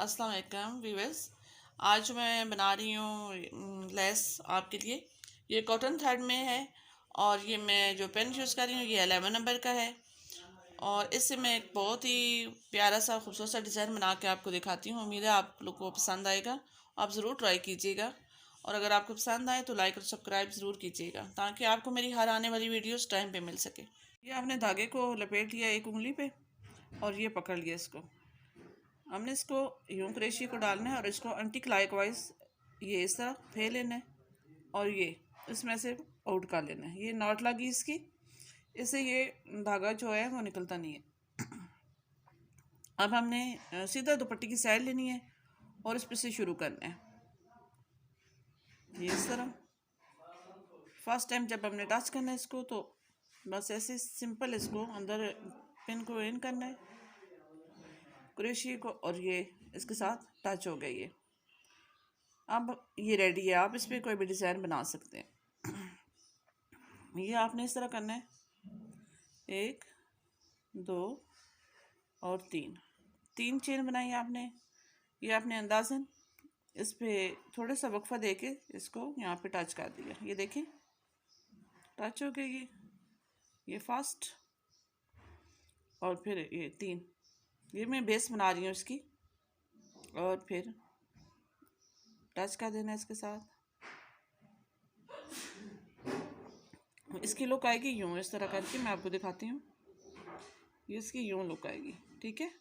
अस्सलाम वालेकुम व्यूअर्स। आज मैं बना रही हूँ लेस आपके लिए। ये कॉटन थ्रेड में है और ये मैं जो पेन यूज़ कर रही हूँ ये 11 नंबर का है। और इससे मैं एक बहुत ही प्यारा सा खूबसूरत सा डिज़ाइन बना के आपको दिखाती हूँ। उम्मीद है आप लोग को पसंद आएगा। आप ज़रूर ट्राई कीजिएगा और अगर आपको पसंद आए तो लाइक और सब्सक्राइब ज़रूर कीजिएगा ताकि आपको मेरी हर आने वाली वीडियोस टाइम पे मिल सके। ये आपने धागे को लपेट लिया एक उंगली पे और ये पकड़ लिया इसको। हमने इसको यूं क्रेशी को डालना है और इसको एंटी क्लॉकवाइज ये इस तरह फेर लेना है और ये इसमें से आउट कर लेना है। ये नॉट लगी इसकी, इससे ये धागा जो है वो निकलता नहीं है। अब हमने सीधा दुपट्टे की साइड लेनी है और इस पर से शुरू करना है। ये इस तरह फर्स्ट टाइम जब हमने टच करना है इसको तो बस ऐसे सिंपल इसको अंदर पिन को इन करना है क्रेशी को और ये इसके साथ टच हो गई है। अब ये रेडी है, आप इस पर कोई भी डिज़ाइन बना सकते हैं। ये आपने इस तरह करना है, 1 2 और 3 चेन बनाई आपने। ये आपने अंदाज़न इस पे थोड़ा सा वक्फा देके इसको यहाँ पे टच कर दिया। ये देखें टच हो गई। ये फर्स्ट और फिर ये 3। ये मैं बेस बना रही हूँ इसकी और फिर टच कर देना इसके साथ। इसकी लुक आएगी यूँ, इस तरह करके मैं आपको दिखाती हूँ। ये इसकी यूँ लुक आएगी, ठीक है।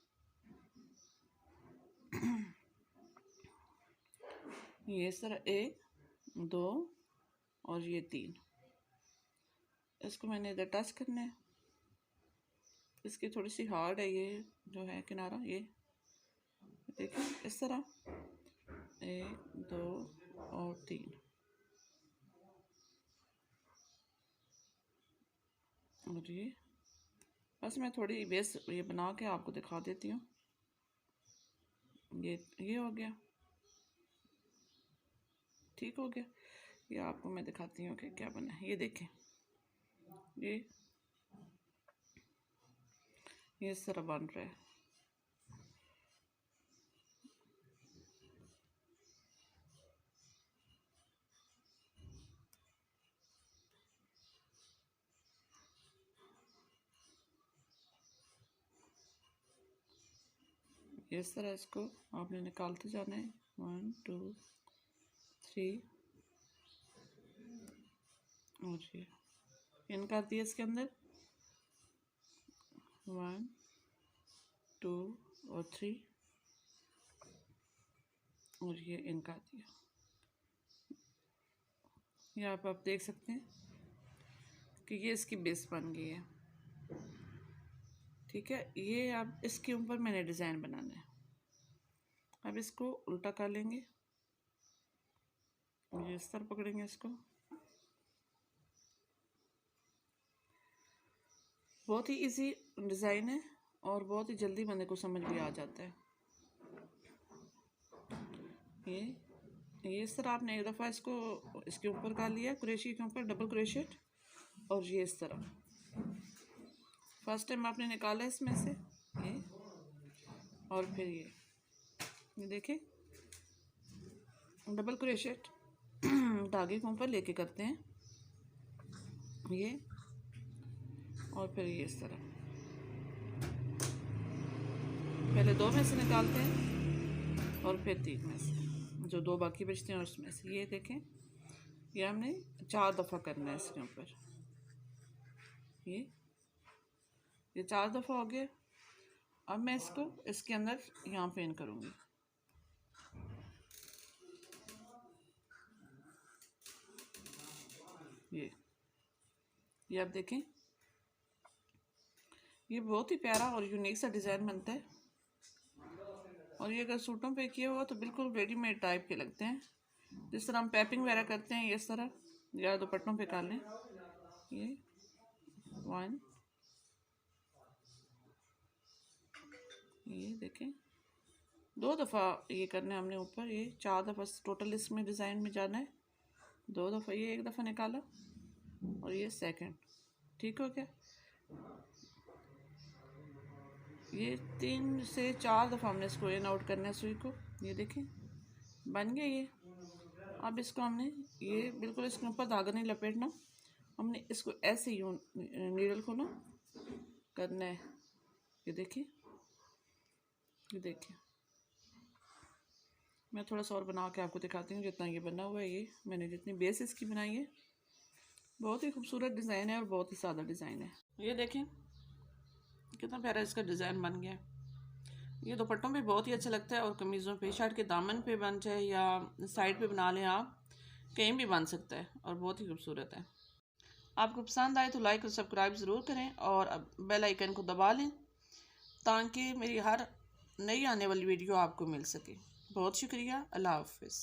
ये इस तरह 1 2 और ये 3। इसको मैंने इधर टच करना है। इसकी थोड़ी सी हार्ड है ये जो है किनारा, ये देखिए इस तरह 1 2 और 3। और ये बस मैं थोड़ी बेस ये बना के आपको दिखा देती हूँ। ये हो गया, ठीक हो गया। ये आपको मैं दिखाती हूँ कि क्या बना है। ये देखें ये इस तरह बन रहा है। इस तरह इसको आपने निकालते जाना है। 1 2 3 और ये इन कर दिया इसके अंदर 1 2 और 3 और ये इन कर दिया। ये आप देख सकते हैं कि ये इसकी बेस बन गई है, ठीक है। ये अब इसके ऊपर मैंने डिज़ाइन बनाना है। अब इसको उल्टा कर लेंगे और ये इस तरह पकड़ेंगे इसको। बहुत ही इजी डिज़ाइन है और बहुत ही जल्दी बंदे को समझ भी आ जाता है। ये इस तरह आपने एक दफ़ा इसको इसके ऊपर कर लिया, क्रोशेट के ऊपर डबल क्रोशेट, और ये इस तरह फर्स्ट टाइम आपने निकाला इसमें से ये और फिर ये देखें डबल क्रोशेट धागे के ऊपर लेके करते हैं ये, और फिर ये इस तरह पहले 2 में से निकालते हैं और फिर 3 में से, जो 2 बाकी बचते हैं उसमें से। ये देखें ये हमने 4 दफ़ा करना है इसके ऊपर। ये 4 दफ़ा हो गया। अब मैं इसको इसके अंदर यहाँ पे इन करूँगी। ये आप देखें ये बहुत ही प्यारा और यूनिक सा डिज़ाइन बनता है। और ये अगर सूटों पे किया हुआ तो बिल्कुल रेडीमेड टाइप के लगते हैं, जिस तरह हम पैपिंग वगैरह करते हैं। इस तरह या दुपट्टों पे कर लें। ये 1 ये देखें 2 दफ़ा ये करना है हमने ऊपर। ये 4 दफ़ा टोटल इसमें डिज़ाइन में जाना है। 2 दफ़ा ये एक दफ़ा निकाला और ये सेकंड, ठीक हो गया। ये 3 से 4 दफ़ा हमने इसको इन आउट करना है सुई को। ये देखें बन गया ये। अब इसको हमने ये बिल्कुल इसके ऊपर धागा नहीं लपेटना, हमने इसको ऐसे ही नीडल को ना करना है। ये देखिए, ये देखिए, मैं थोड़ा सा और बना के आपको दिखाती हूँ। जितना ये बना हुआ है, ये मैंने जितनी बेस इसकी बनाई है, बहुत ही खूबसूरत डिज़ाइन है और बहुत ही सादा डिज़ाइन है। ये देखें कितना प्यारा इसका डिज़ाइन बन गया है। ये दुपट्टों पे बहुत ही अच्छा लगता है और कमीज़ों पे, शर्ट के दामन पे बन जाए या साइड पे बना लें, आप कहीं भी बन सकता है और बहुत ही खूबसूरत है। आपको पसंद आए तो लाइक और सब्सक्राइब ज़रूर करें और बेल आइकन को दबा लें ताकि मेरी हर नई आने वाली वीडियो आपको मिल सके। बहुत शुक्रिया। अल्लाह हाफ़िज़।